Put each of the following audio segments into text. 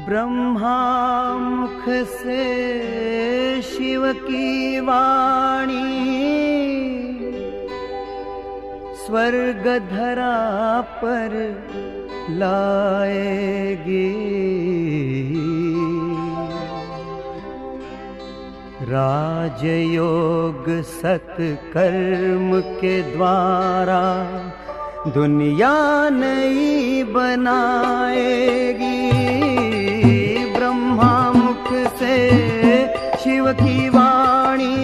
ब्रह्मा मुख से शिव की वाणी स्वर्ग धरा पर लाएगी। राजयोग सत्कर्म के द्वारा दुनिया नई बनाएगी। ब्रह्मा मुख से शिव की वाणी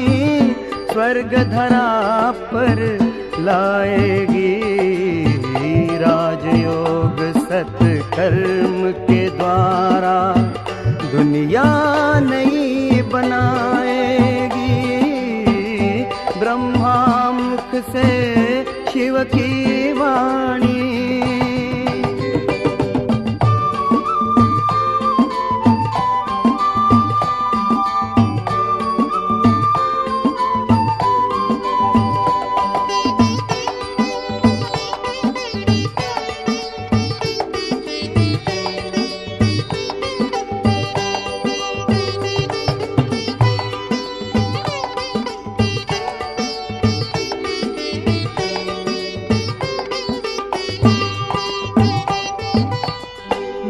स्वर्ग धरा पर लाएगी। राजयोग सत्कर्म के द्वारा दुनिया नई बनाएगी। ब्रह्मा मुख से शिव की वाणी।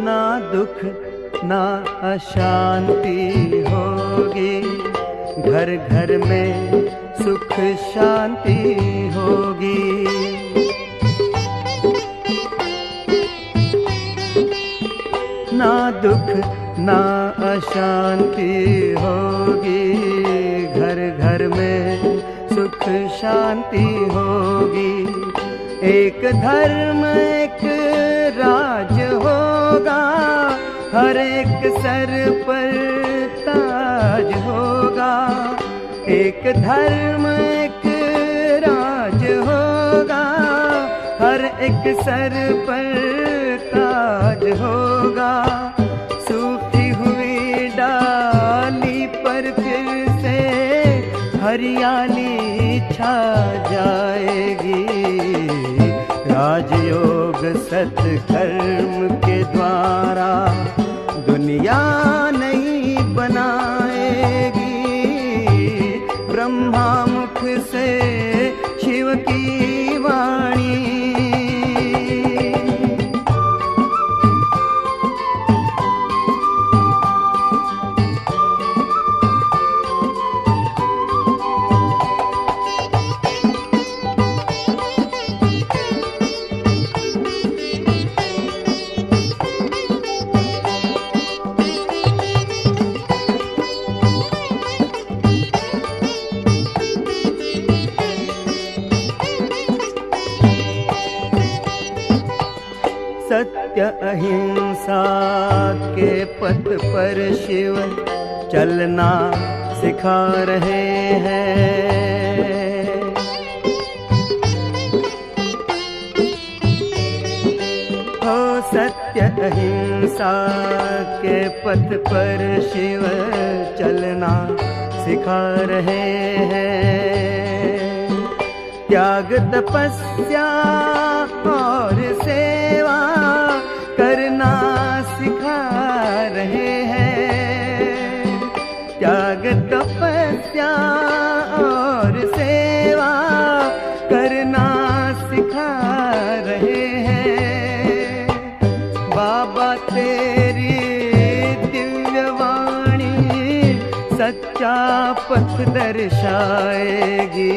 ना दुख ना अशांति होगी, घर घर में सुख शांति होगी। ना दुख ना अशांति होगी, घर घर में सुख शांति होगी। एक धर्म एक राज होगा, हर एक सर पर ताज होगा। एक धर्म एक राज होगा, हर एक सर पर ताज होगा। सूखी हुई डाली पर फिर से हरियाली छा जाएगी। राजयोग सत्कर्म के द्वारा दुनिया नई बनाएगी। ब्रह्मा मुख से शिव की वाणी। सत्य अहिंसा के पथ पर शिव चलना सिखा रहे हैं। हो सत्य अहिंसा के पथ पर शिव चलना सिखा रहे हैं। त्याग तपस्या और सेवा करना सिखा रहे हैं। त्याग तपस्या और सेवा करना सिखा रहे हैं। बाबा तेरी दिव्य वाणी सच्चा पथ दर्शाएगी।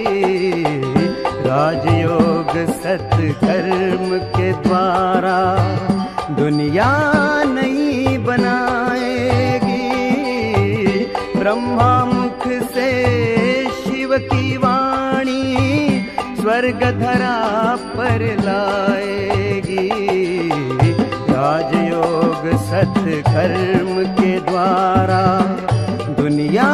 राजयोग सत्कर्म के द्वारा दुनिया नई बनाएगी। ब्रह्मा मुख से शिव की वाणी स्वर्ग धरा पर लाएगी। राजयोग सत्कर्म के द्वारा दुनिया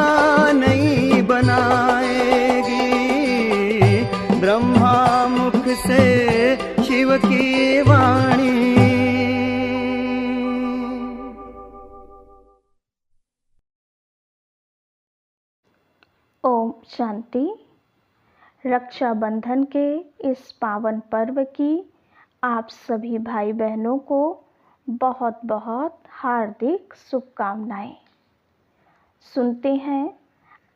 ओम शांति। रक्षाबंधन के इस पावन पर्व की आप सभी भाई बहनों को बहुत बहुत हार्दिक शुभकामनाएं। सुनते हैं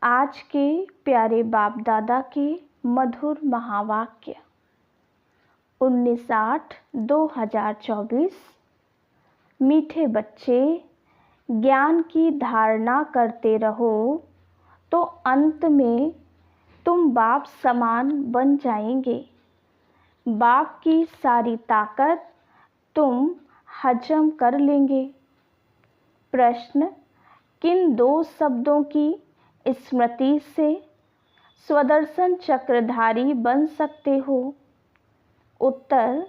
आज के प्यारे बाप दादा के मधुर महावाक्य। 19/8/2024। मीठे बच्चे, ज्ञान की धारणा करते रहो तो अंत में तुम बाप समान बन जाएंगे। बाप की सारी ताकत तुम हजम कर लेंगे। प्रश्न: किन 2 शब्दों की स्मृति से स्वदर्शन चक्रधारी बन सकते हो? उत्तर: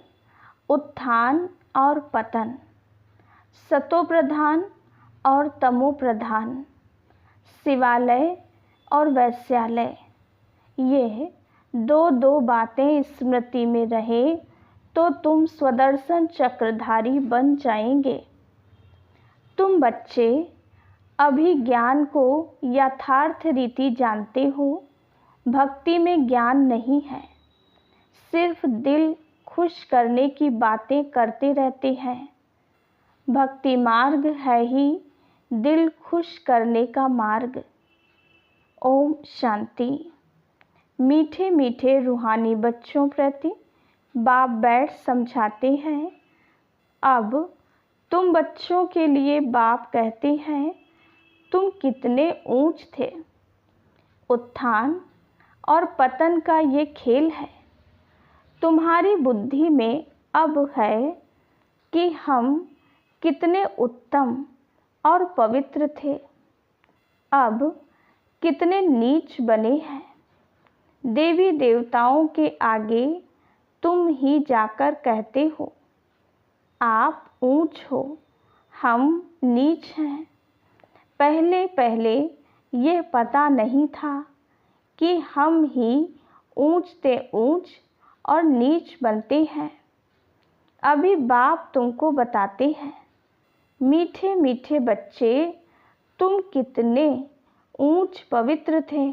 उत्थान और पतन, सतो प्रधान और तमो प्रधान, शिवालय और वैश्यालय। ये दो बातें स्मृति में रहे तो तुम स्वदर्शन चक्रधारी बन जाएंगे। तुम बच्चे अभी ज्ञान को यथार्थ रीति जानते हो। भक्ति में ज्ञान नहीं है, सिर्फ दिल खुश करने की बातें करते रहते हैं। भक्ति मार्ग है ही दिल खुश करने का मार्ग। ओम शांति। मीठे मीठे रूहानी बच्चों प्रति बाप बैठ समझाते हैं। अब तुम बच्चों के लिए बाप कहते हैं, तुम कितने ऊंच थे। उत्थान और पतन का ये खेल है। तुम्हारी बुद्धि में अब है कि हम कितने उत्तम और पवित्र थे, अब कितने नीच बने हैं। देवी देवताओं के आगे तुम ही जाकर कहते हो, आप ऊंच हो, हम नीच हैं। पहले पहले यह पता नहीं था कि हम ही ऊंच से ऊंच और नीच बनते हैं। अभी बाप तुमको बताते हैं, मीठे मीठे बच्चे, तुम कितने ऊंच पवित्र थे,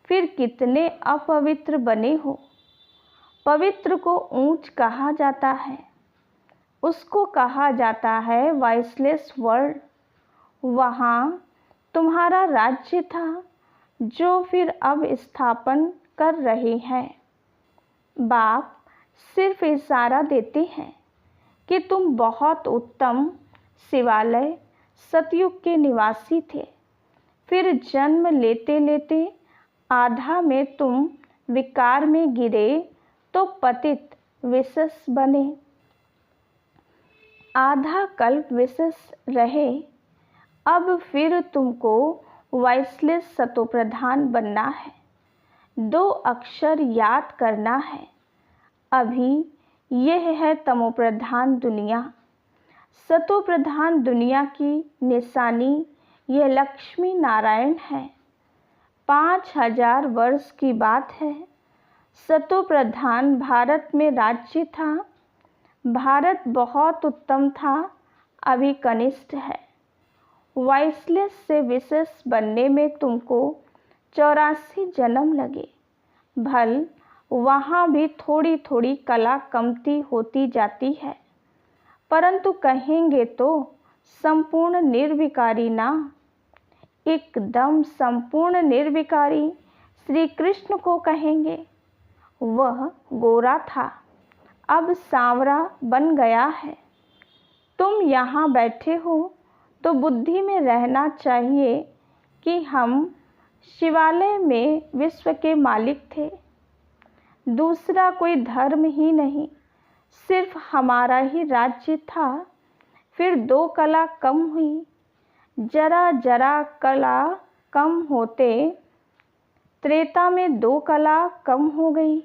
फिर कितने अपवित्र बने हो। पवित्र को ऊंच कहा जाता है, उसको कहा जाता है वाइसलेस वर्ल्ड। वहाँ तुम्हारा राज्य था जो फिर अब स्थापन कर रहे हैं। बाप सिर्फ इशारा देते हैं कि तुम बहुत उत्तम शिवालय सतयुग के निवासी थे। फिर जन्म लेते लेते आधा में तुम विकार में गिरे तो पतित विशेष बने। आधा कल्प विशेष रहे। अब फिर तुमको वाइसलेस सतो प्रधान बनना है। 2 अक्षर याद करना है। अभी यह है तमो प्रधान दुनिया। सतो प्रधान दुनिया की निशानी यह लक्ष्मी नारायण है। 5000 वर्ष की बात है। सतो प्रधान भारत में राज्य था। भारत बहुत उत्तम था, अभी कनिष्ठ है। वाइसलेस से विशेष बनने में तुमको 84 जन्म लगे। भल वहाँ भी थोड़ी थोड़ी कला कमती होती जाती है, परंतु कहेंगे तो संपूर्ण निर्विकारी ना। एकदम संपूर्ण निर्विकारी श्री कृष्ण को कहेंगे। वह गोरा था, अब सांवरा बन गया है। तुम यहाँ बैठे हो तो बुद्धि में रहना चाहिए कि हम शिवालय में विश्व के मालिक थे। दूसरा कोई धर्म ही नहीं, सिर्फ हमारा ही राज्य था। फिर 2 कला कम हुई। जरा जरा कला कम होते त्रेता में 2 कला कम हो गई।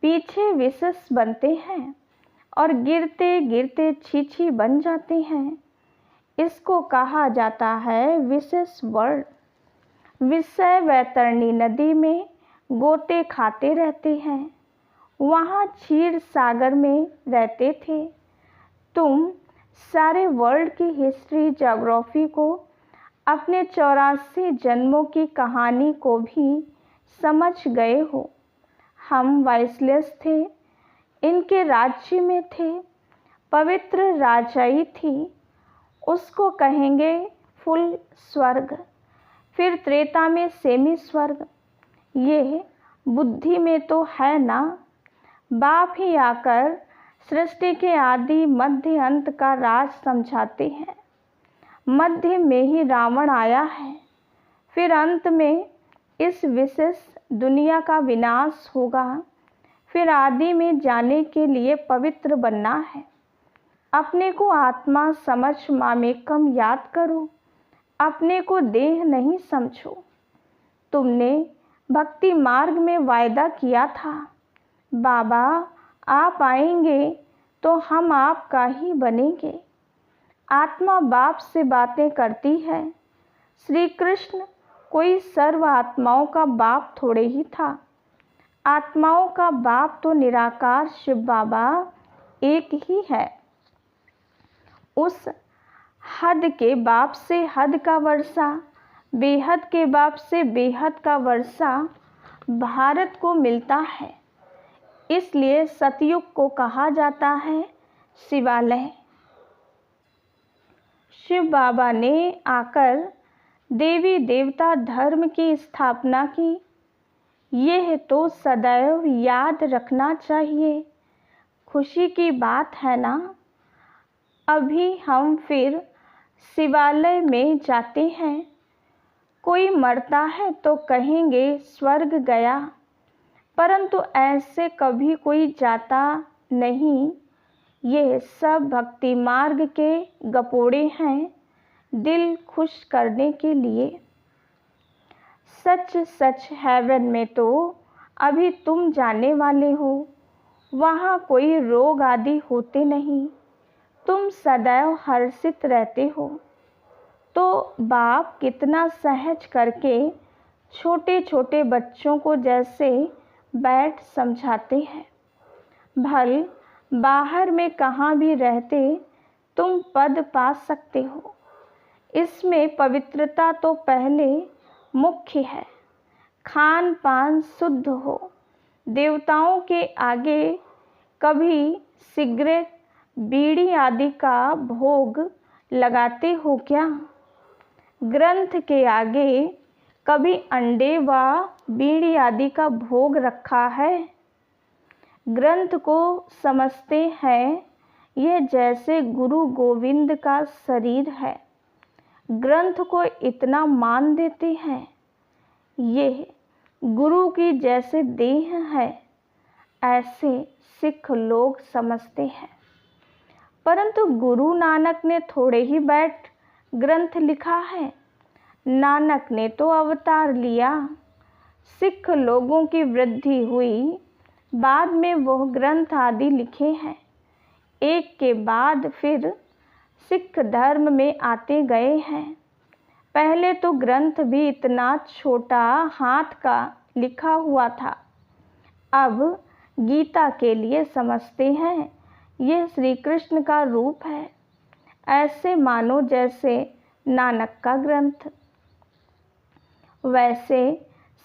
पीछे विशेष बनते हैं और गिरते गिरते छीछी बन जाते हैं। इसको कहा जाता है विशेष वर्ल्ड। विषय वैतरणी नदी में गोते खाते रहते हैं, वहाँ क्षीर सागर में रहते थे। तुम सारे वर्ल्ड की हिस्ट्री ज्योग्राफी को अपने 84 जन्मों की कहानी को भी समझ गए हो। हम वॉइसलेस थे, इनके राज्य में थे, पवित्र राजाई थी, उसको कहेंगे फुल स्वर्ग, फिर त्रेता में सेमी स्वर्ग। ये बुद्धि में तो है ना। बाप ही आकर सृष्टि के आदि मध्य अंत का राज समझाते हैं। मध्य में ही रावण आया है, फिर अंत में इस विशेष दुनिया का विनाश होगा, फिर आदि में जाने के लिए पवित्र बनना है। अपने को आत्मा समझ मामेकम याद करो, अपने को देह नहीं समझो। तुमने भक्ति मार्ग में वायदा किया था, बाबा आप आएंगे तो हम आपका ही बनेंगे। आत्मा बाप से बातें करती है। श्री कृष्ण कोई सर्व आत्माओं का बाप थोड़े ही था। आत्माओं का बाप तो निराकार शिव बाबा एक ही है। उस हद के बाप से हद का वर्षा, बेहद के बाप से बेहद का वर्षा भारत को मिलता है। इसलिए सतयुग को कहा जाता है शिवालय। शिव बाबा ने आकर देवी देवता धर्म की स्थापना की। यह तो सदैव याद रखना चाहिए। खुशी की बात है ना। अभी हम फिर शिवालय में जाते हैं। कोई मरता है तो कहेंगे स्वर्ग गया, परंतु ऐसे कभी कोई जाता नहीं। ये सब भक्ति मार्ग के गपोड़े हैं, दिल खुश करने के लिए। सच सच हेवन में तो अभी तुम जाने वाले हो। वहाँ कोई रोग आदि होते नहीं, तुम सदैव हर्षित रहते हो। तो बाप कितना सहज करके छोटे छोटे बच्चों को जैसे बैठ समझाते हैं। भल बाहर में कहाँ भी रहते तुम पद पा सकते हो। इसमें पवित्रता तो पहले मुख्य है। खान पान शुद्ध हो। देवताओं के आगे कभी सिगरेट बीड़ी आदि का भोग लगाते हो क्या? ग्रंथ के आगे कभी अंडे व बीड़ी आदि का भोग रखा है? ग्रंथ को समझते हैं यह जैसे गुरु गोविंद का शरीर है। ग्रंथ को इतना मान देते हैं ये गुरु की जैसे देह है, ऐसे सिख लोग समझते हैं। परंतु गुरु नानक ने थोड़े ही बैठ ग्रंथ लिखा है। नानक ने तो अवतार लिया। सिख लोगों की वृद्धि हुई, बाद में वह ग्रंथ आदि लिखे हैं। एक के बाद फिर सिख धर्म में आते गए हैं। पहले तो ग्रंथ भी इतना छोटा हाथ का लिखा हुआ था। अब गीता के लिए समझते हैं यह श्री कृष्ण का रूप है। ऐसे मानो जैसे नानक का ग्रंथ। वैसे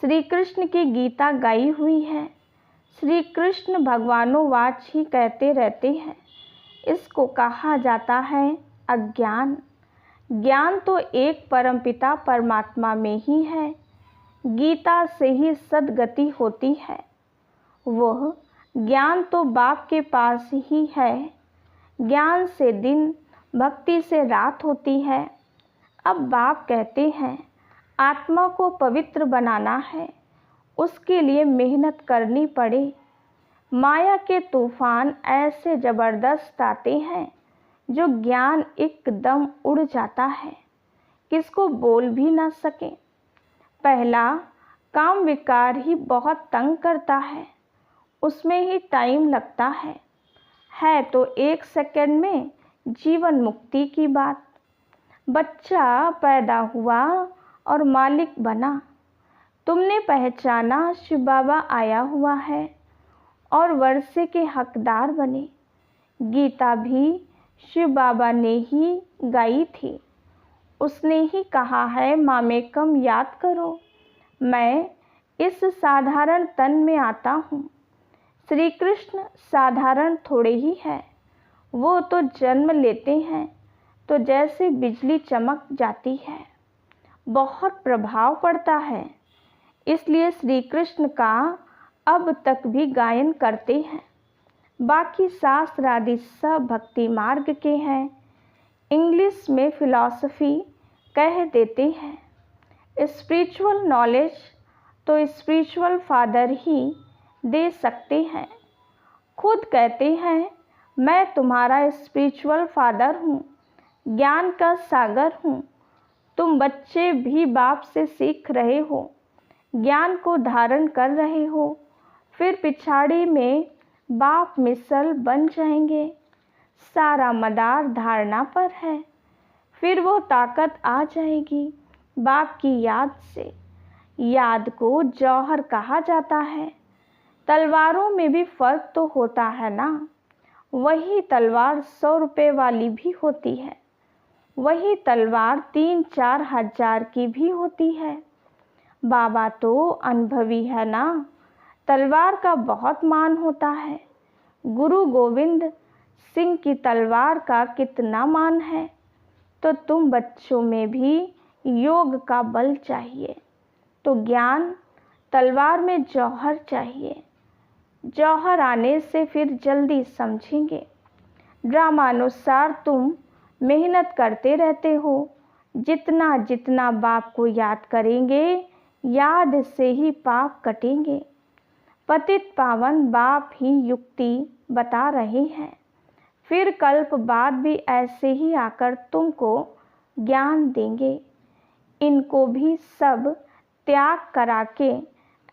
श्री कृष्ण की गीता गाई हुई है। श्री कृष्ण भगवानोवाच ही कहते रहते हैं। इसको कहा जाता है अज्ञान। ज्ञान तो एक परमपिता परमात्मा में ही है। गीता से ही सद्गति होती है। वह ज्ञान तो बाप के पास ही है। ज्ञान से दिन, भक्ति से रात होती है। अब बाप कहते हैं आत्मा को पवित्र बनाना है, उसके लिए मेहनत करनी पड़े। माया के तूफान ऐसे ज़बरदस्त आते हैं जो ज्ञान एकदम उड़ जाता है, किसको बोल भी ना सके। पहला काम विकार ही बहुत तंग करता है, उसमें ही टाइम लगता है तो 1 सेकंड में जीवन मुक्ति की बात। बच्चा पैदा हुआ और मालिक बना। तुमने पहचाना शिव बाबा आया हुआ है और वर्षे के हकदार बने। गीता भी शिव बाबा ने ही गाई थी। उसने ही कहा है, मामेकम याद करो, मैं इस साधारण तन में आता हूँ। श्री कृष्ण साधारण थोड़े ही है, वो तो जन्म लेते हैं तो जैसे बिजली चमक जाती है, बहुत प्रभाव पड़ता है। इसलिए श्री कृष्ण का अब तक भी गायन करते हैं। बाकी शास्त्र आदि सब भक्ति मार्ग के हैं, इंग्लिश में फिलॉसफी कह देते हैं। स्पिरिचुअल नॉलेज तो स्पिरिचुअल फादर ही दे सकते हैं। खुद कहते हैं, मैं तुम्हारा स्पिरिचुअल फादर हूँ, ज्ञान का सागर हूँ। तुम बच्चे भी बाप से सीख रहे हो, ज्ञान को धारण कर रहे हो, फिर पिछाड़ी में बाप मिसल बन जाएंगे। सारा मदार धारणा पर है, फिर वो ताकत आ जाएगी बाप की याद से। याद को जौहर कहा जाता है। तलवारों में भी फर्क तो होता है ना। वही तलवार 100 रुपये वाली भी होती है, वही तलवार 3-4 हजार की भी होती है। बाबा तो अनुभवी है ना, तलवार का बहुत मान होता है। गुरु गोविंद सिंह की तलवार का कितना मान है। तो तुम बच्चों में भी योग का बल चाहिए, तो ज्ञान तलवार में जौहर चाहिए। जौहर आने से फिर जल्दी समझेंगे। ड्रामानुसार तुम मेहनत करते रहते हो। जितना जितना बाप को याद करेंगे, याद से ही पाप कटेंगे। पतित पावन बाप ही युक्ति बता रहे हैं। फिर कल्प बाद भी ऐसे ही आकर तुमको ज्ञान देंगे। इनको भी सब त्याग करा के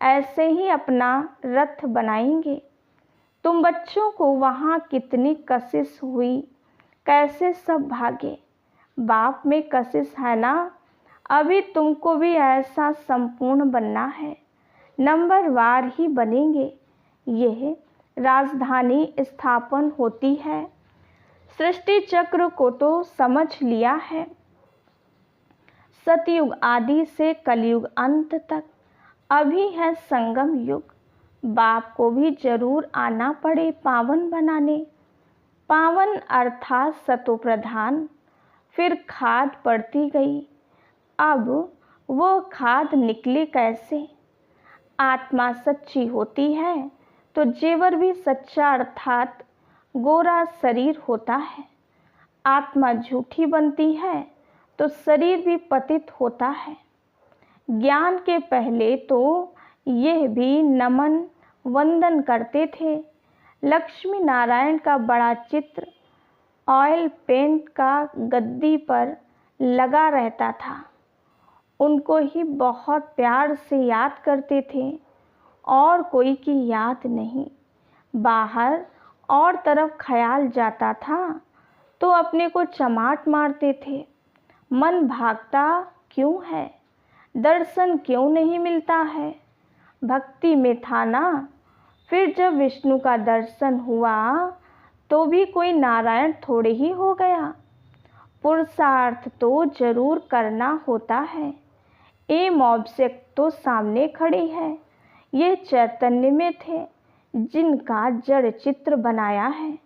ऐसे ही अपना रथ बनाएंगे। तुम बच्चों को वहाँ कितनी कशिश हुई, कैसे सब भागे। बाप में कशिश है ना। अभी तुमको भी ऐसा संपूर्ण बनना है, नंबरवार ही बनेंगे। यह राजधानी स्थापन होती है। सृष्टि चक्र को तो समझ लिया है। सतयुग आदि से कलयुग अंत तक अभी है संगम युग। बाप को भी जरूर आना पड़े पावन बनाने। पावन अर्थात सतो प्रधान। फिर खाद पड़ती गई। अब वो खाद निकले कैसे। आत्मा सच्ची होती है तो जेवर भी सच्चा अर्थात गोरा शरीर होता है। आत्मा झूठी बनती है तो शरीर भी पतित होता है। ज्ञान के पहले तो यह भी नमन वंदन करते थे। लक्ष्मी नारायण का बड़ा चित्र ऑयल पेंट का गद्दी पर लगा रहता था। उनको ही बहुत प्यार से याद करते थे, और कोई की याद नहीं। बाहर और तरफ ख्याल जाता था तो अपने को चमाट मारते थे। मन भागता क्यों है, दर्शन क्यों नहीं मिलता है। भक्ति में था ना। फिर जब विष्णु का दर्शन हुआ तो भी कोई नारायण थोड़े ही हो गया। पुरुषार्थ तो जरूर करना होता है। एम ऑब्जेक्ट तो सामने खड़ी है। ये चैतन्य में थे जिनका जड़ चित्र बनाया है।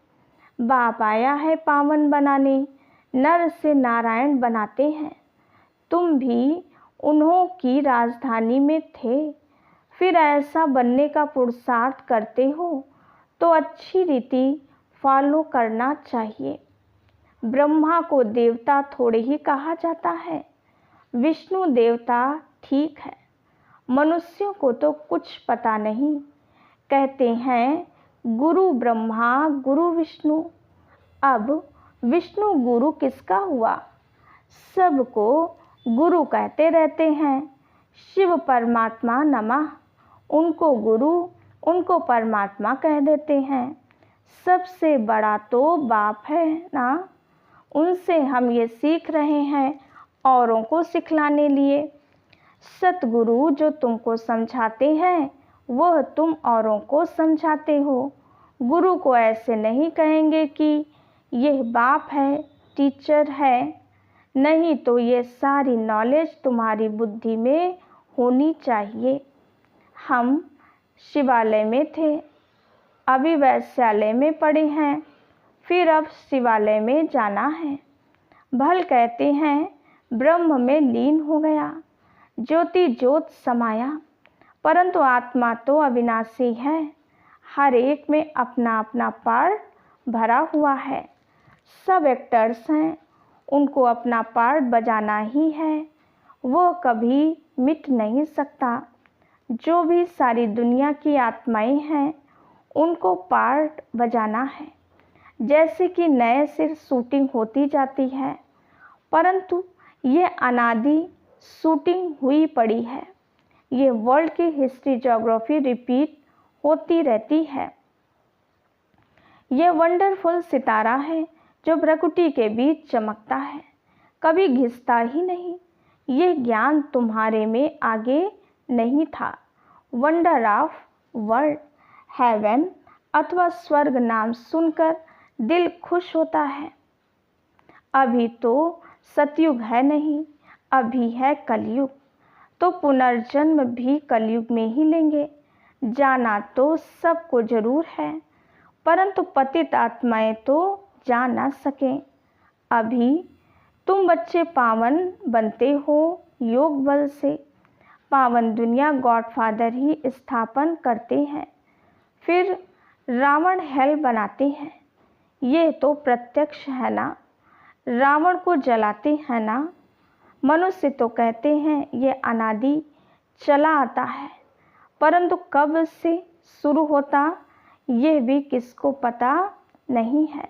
बाप आया है पावन बनाने, नर से नारायण बनाते हैं। तुम भी उन्हों की राजधानी में थे। फिर ऐसा बनने का पुरुषार्थ करते हो तो अच्छी रीति फॉलो करना चाहिए। ब्रह्मा को देवता थोड़े ही कहा जाता है। विष्णु देवता ठीक है, मनुष्यों को तो कुछ पता नहीं। कहते हैं गुरु ब्रह्मा गुरु विष्णु। अब विष्णु गुरु किसका हुआ। सबको गुरु कहते रहते हैं। शिव परमात्मा नमः, उनको गुरु उनको परमात्मा कह देते हैं। सबसे बड़ा तो बाप है ना। उनसे हम ये सीख रहे हैं औरों को सिखलाने लिए। सतगुरु जो तुमको समझाते हैं वह तुम औरों को समझाते हो। गुरु को ऐसे नहीं कहेंगे कि यह बाप है, टीचर है। नहीं तो ये सारी नॉलेज तुम्हारी बुद्धि में होनी चाहिए। हम शिवालय में थे, अभी वैश्यालय में पड़े हैं, फिर अब शिवालय में जाना है। भल कहते हैं ब्रह्म में लीन हो गया, ज्योति ज्योत समाया, परंतु आत्मा तो अविनाशी है। हर एक में अपना अपना पार्ट भरा हुआ है। सब एक्टर्स हैं, उनको अपना पार्ट बजाना ही है, वो कभी मिट नहीं सकता। जो भी सारी दुनिया की आत्माएं हैं, उनको पार्ट बजाना है। जैसे कि नए से शूटिंग होती जाती है, परंतु ये अनादि शूटिंग हुई पड़ी है। ये वर्ल्ड की हिस्ट्री ज्योग्राफी रिपीट होती रहती है। ये वंडरफुल सितारा है जो प्रकृति के बीच चमकता है, कभी घिसता ही नहीं। ये ज्ञान तुम्हारे में आगे नहीं था। वंडर ऑफ वर्ल्ड, हेवन अथवा स्वर्ग नाम सुनकर दिल खुश होता है। अभी तो सतयुग है नहीं, अभी है कलयुग, तो पुनर्जन्म भी कलयुग में ही लेंगे। जाना तो सबको जरूर है, परंतु पतित आत्माएं तो जा ना सकें। अभी तुम बच्चे पावन बनते हो योग बल से। पावन दुनिया गॉडफादर ही स्थापन करते हैं, फिर रावण हेल बनाते हैं। ये तो प्रत्यक्ष है ना, रावण को जलाते हैं ना। मनुष्य तो कहते हैं ये अनादि चला आता है, परंतु कब से शुरू होता ये भी किसको पता नहीं है।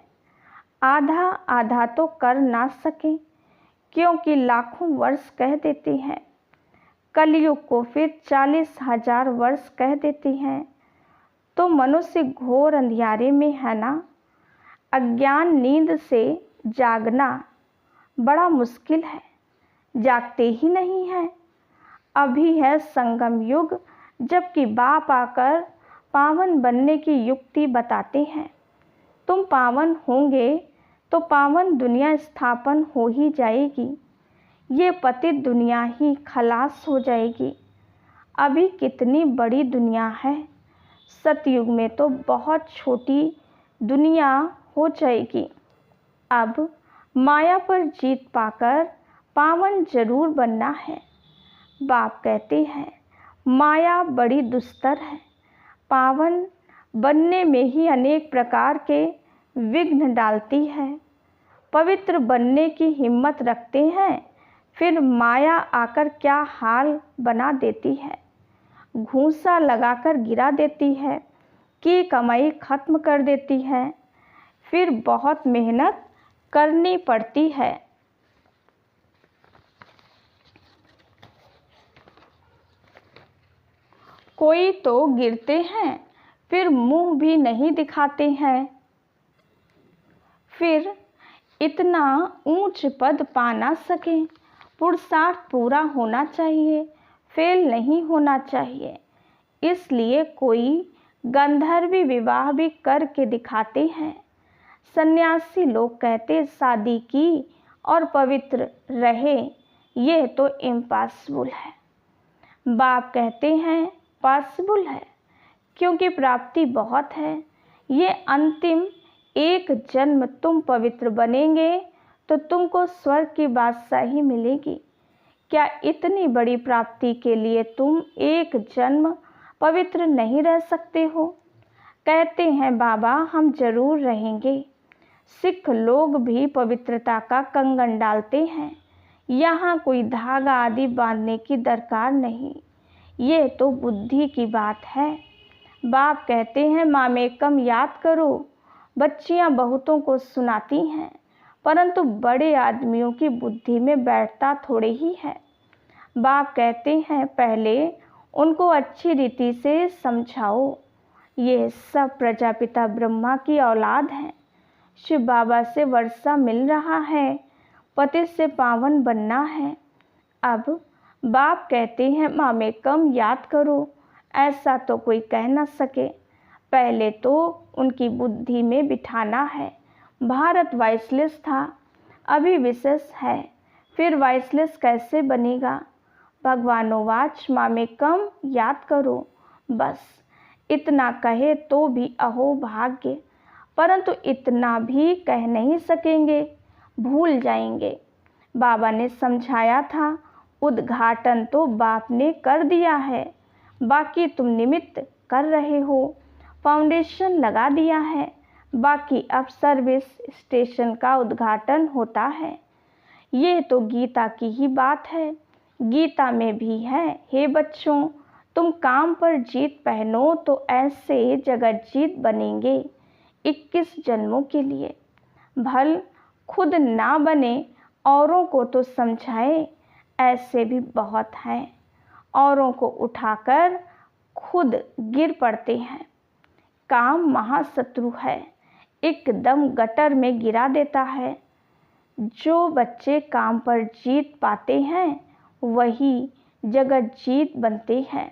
आधा आधा तो कर ना सके, क्योंकि लाखों वर्ष कह देते हैं। कलयुग को फिर 40,000 वर्ष कह देते हैं। तो मनुष्य घोर अंधियारे में है ना। अज्ञान नींद से जागना बड़ा मुश्किल है, जागते ही नहीं है। अभी है संगम युग, जबकि बाप आकर पावन बनने की युक्ति बताते हैं। तुम पावन होंगे तो पावन दुनिया स्थापन हो ही जाएगी। ये पतित दुनिया ही खलास हो जाएगी। अभी कितनी बड़ी दुनिया है, सतयुग में तो बहुत छोटी दुनिया हो जाएगी। अब माया पर जीत पाकर पावन जरूर बनना है। बाप कहते हैं माया बड़ी दुस्तर है, पावन बनने में ही अनेक प्रकार के विघ्न डालती है। पवित्र बनने की हिम्मत रखते हैं, फिर माया आकर क्या हाल बना देती है। घूंसा लगाकर गिरा देती है कि कमाई खत्म कर देती है, फिर बहुत मेहनत करनी पड़ती है। कोई तो गिरते हैं, फिर मुंह भी नहीं दिखाते हैं। फिर इतना ऊंच पद पा ना सकें, पुरुषार्थ पूरा होना चाहिए, फेल नहीं होना चाहिए। इसलिए कोई गंधर्वी विवाह भी करके दिखाते हैं। सन्यासी लोग कहते शादी की और पवित्र रहे, ये तो इम्पॉसिबल है। बाप कहते हैं पॉसिबल है, क्योंकि प्राप्ति बहुत है। ये अंतिम एक जन्म तुम पवित्र बनेंगे तो तुमको स्वर्ग की बादशाही मिलेगी। क्या इतनी बड़ी प्राप्ति के लिए तुम एक जन्म पवित्र नहीं रह सकते हो? कहते हैं बाबा हम जरूर रहेंगे। सिख लोग भी पवित्रता का कंगन डालते हैं। यहाँ कोई धागा आदि बांधने की दरकार नहीं, ये तो बुद्धि की बात है। बाप कहते हैं मामेकम याद करो। बच्चियाँ बहुतों को सुनाती हैं, परंतु बड़े आदमियों की बुद्धि में बैठता थोड़े ही है। बाप कहते हैं पहले उनको अच्छी रीति से समझाओ। ये सब प्रजापिता ब्रह्मा की औलाद हैं। शिव बाबा से वर्षा मिल रहा है, पति से पावन बनना है। अब बाप कहते हैं मामेकम याद करो। ऐसा तो कोई कह न सके, पहले तो उनकी बुद्धि में बिठाना है। भारत वाइसलेस था, अभी विशेष है, फिर वॉइसलेस कैसे बनेगा। भगवानोवाच मामेकम याद करो। बस इतना कहे तो भी अहो भाग्य, परंतु इतना भी कह नहीं सकेंगे, भूल जाएंगे। बाबा ने समझाया था, उद्घाटन तो बाप ने कर दिया है, बाकी तुम निमित्त कर रहे हो। फाउंडेशन लगा दिया है, बाकी अब सर्विस स्टेशन का उद्घाटन होता है। ये तो गीता की ही बात है। गीता में भी है, हे बच्चों तुम काम पर जीत पहनो तो ऐसे जगत जीत बनेंगे 21 जन्मों के लिए। भल खुद ना बने, औरों को तो समझाए, ऐसे भी बहुत हैं। औरों को उठाकर खुद गिर पड़ते हैं। काम महाशत्रु है, एकदम गटर में गिरा देता है। जो बच्चे काम पर जीत पाते हैं वही जगत जीत बनते हैं।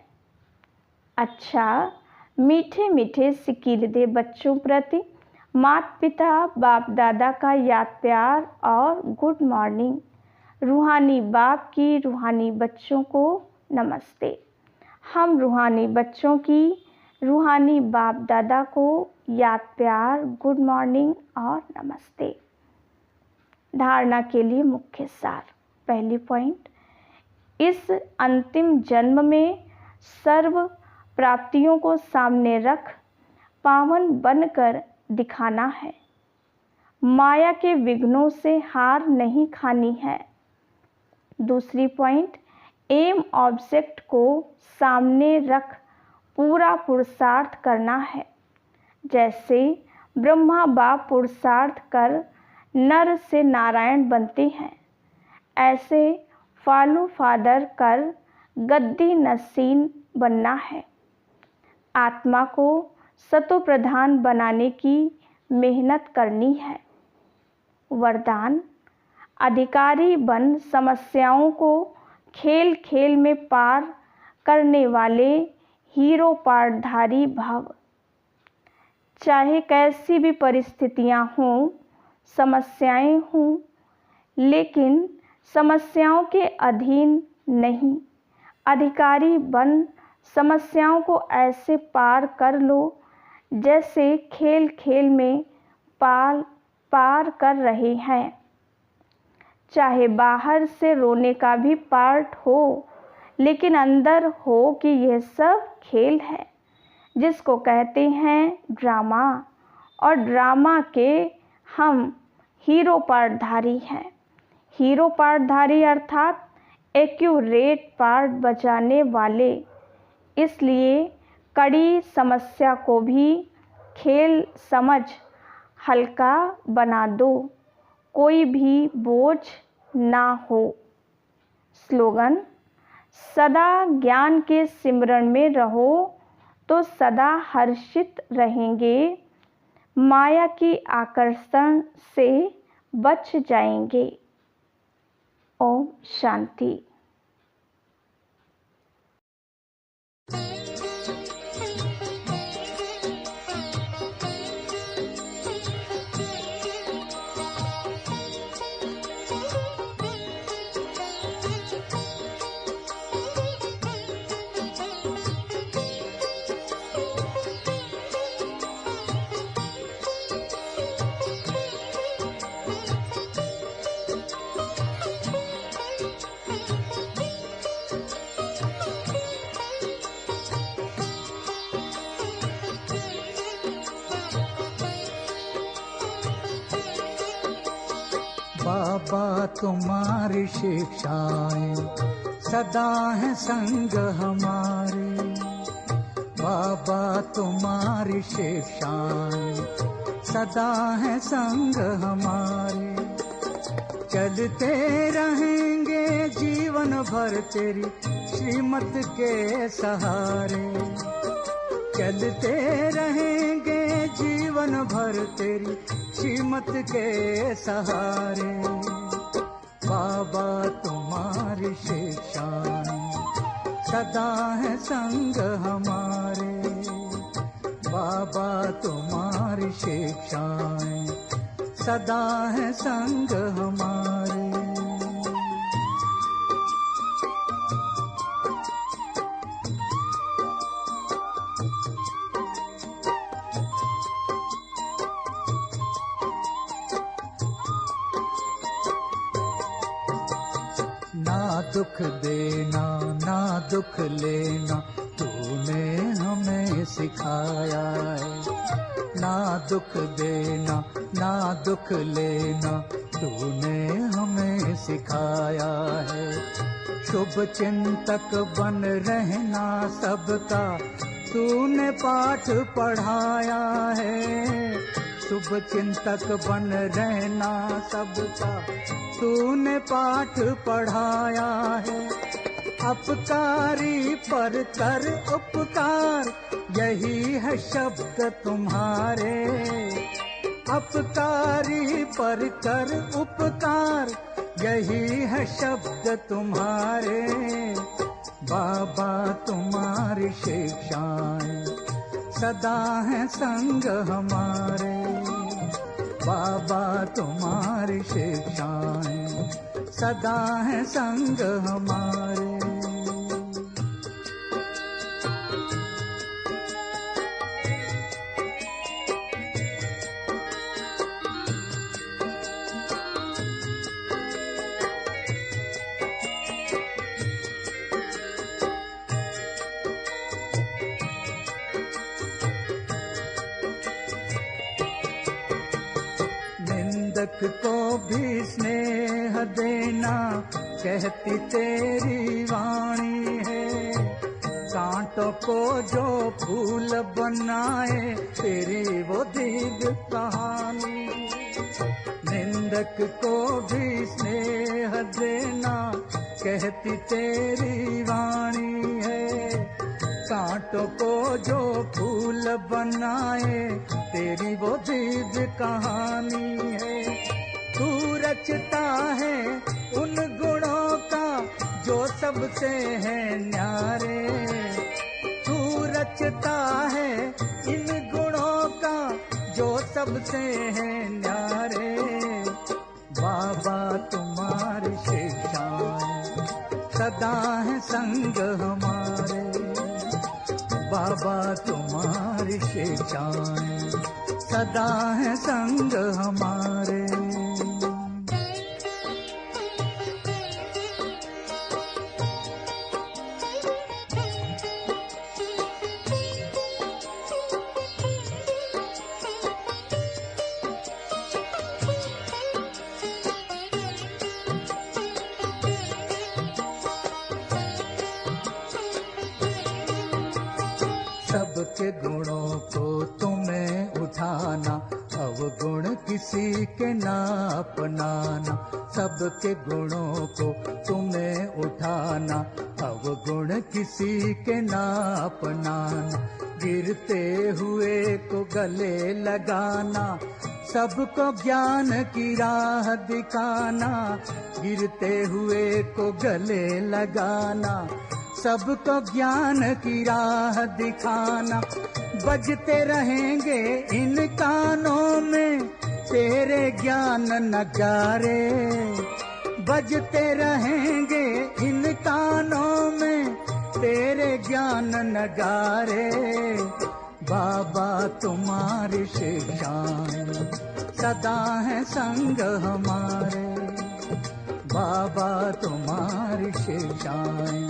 अच्छा, मीठे मीठे सिकीलदे बच्चों प्रति माता पिता बाप दादा का याद प्यार और गुड मॉर्निंग। रूहानी बाप की रूहानी बच्चों को नमस्ते। हम रूहानी बच्चों की रूहानी बाप दादा को याद प्यार गुड मॉर्निंग और नमस्ते। धारणा के लिए मुख्य सार। पहली पॉइंट, इस अंतिम जन्म में सर्व प्राप्तियों को सामने रख पावन बनकर दिखाना है। माया के विघ्नों से हार नहीं खानी है। दूसरी पॉइंट, एम ऑब्जेक्ट को सामने रख पूरा पुरुषार्थ करना है। जैसे ब्रह्मा बाप पुरुषार्थ कर नर से नारायण बनते हैं, ऐसे फालू फादर कर गद्दी नसीन बनना है। आत्मा को सतो प्रधान बनाने की मेहनत करनी है। वरदान, अधिकारी बन समस्याओं को खेल खेल में पार करने वाले हीरो पारधारी भव। चाहे कैसी भी परिस्थितियां हों, समस्याएं हों, लेकिन समस्याओं के अधीन नहीं। अधिकारी बन समस्याओं को ऐसे पार कर लो जैसे खेल खेल में पार कर रहे हैं। चाहे बाहर से रोने का भी पार्ट हो, लेकिन अंदर हो कि यह सब खेल है, जिसको कहते हैं ड्रामा, और ड्रामा के हम हीरो पार्टधारी हैं। हीरो पार्टधारी अर्थात एक्यूरेट पार्ट बजाने वाले। इसलिए कड़ी समस्या को भी खेल समझ हल्का बना दो, कोई भी बोझ ना हो। स्लोगन, सदा ज्ञान के सिमरण में रहो तो सदा हर्षित रहेंगे, माया की आकर्षण से बच जाएंगे। ओम शांति। बाबा तुम्हारी शिक्षाएं सदा है संग हमारे। बाबा तुम्हारी शिक्षाएं सदा है संग हमारे। चलते रहेंगे जीवन भर तेरी श्रीमत के सहारे। चलते रहेंगे जीवन भर तेरी श्रीमत के सहारे। बाबा तुम्हारी शिक्षाएं सदा है संग हमारे। बाबा तुम्हारी शिक्षाएं सदा है संग हमारे। सुख देना ना दुख लेना तूने हमें सिखाया है। ना दुख देना ना दुख लेना तूने हमें सिखाया है। शुभ चिंतक बन रहना सबका तूने पाठ पढ़ाया है। शुभ चिंतक बन रहना सबका तूने पाठ पढ़ाया है। अपकारी पर कर उपकार यही है शब्द तुम्हारे। अपकारी पर कर उपकार यही है शब्द तुम्हारे। बाबा तुम्हारी शिक्षाएं सदा है संग हमारे। बाबा तुम्हारी शिक्षाएं सदा है संग हमारे। निंदक को भी स्नेह देना कहती तेरी वाणी है। कांटों को जो फूल बनाए तेरी वो दिव्य कहानी। निंदक को भी स्नेह देना कहती तेरी वाणी है। कांटों को जो फूल बनाए तेरी वो दिव्य कहानी है। तू रचता है उन गुणों का जो सबसे है न्यारे। तू रचता है इन गुणों का जो सबसे है न्यारे। बाबा तुम्हारी शिक्षाएं सदा है संग हमारे। बाबा तुम्हारी शिक्षाएं सदा है संग हमारे। सबके गुणों को तुम्हें उठाना अवगुण किसी के ना अपनाना। सबके गुणों को तुम्हें उठाना अवगुण किसी के ना अपनाना। गिरते हुए को गले लगाना सबको ज्ञान की राह दिखाना। गिरते हुए को गले लगाना सबको ज्ञान की राह दिखाना। बजते रहेंगे इन कानों में तेरे ज्ञान नगारे। बजते रहेंगे इन कानों में तेरे ज्ञान नगारे। बाबा तुम्हारी शिक्षाएं सदा है संग हमारे। बाबा तुम्हारी शिक्षाएं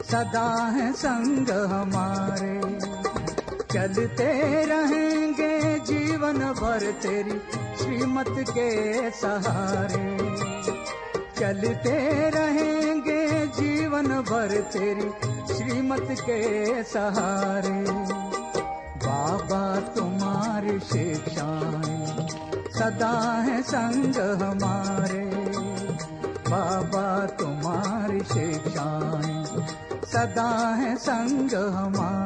सदा है संग हमारे। चलते रहेंगे जीवन भर तेरी श्रीमत के सहारे। चलते रहेंगे जीवन भर तेरी श्रीमत के सहारे। बाबा तुम्हारी शिक्षाएं सदा है संग हमारे। बाबा तुम्हारी शिक्षाएं सदा है संग हमारे।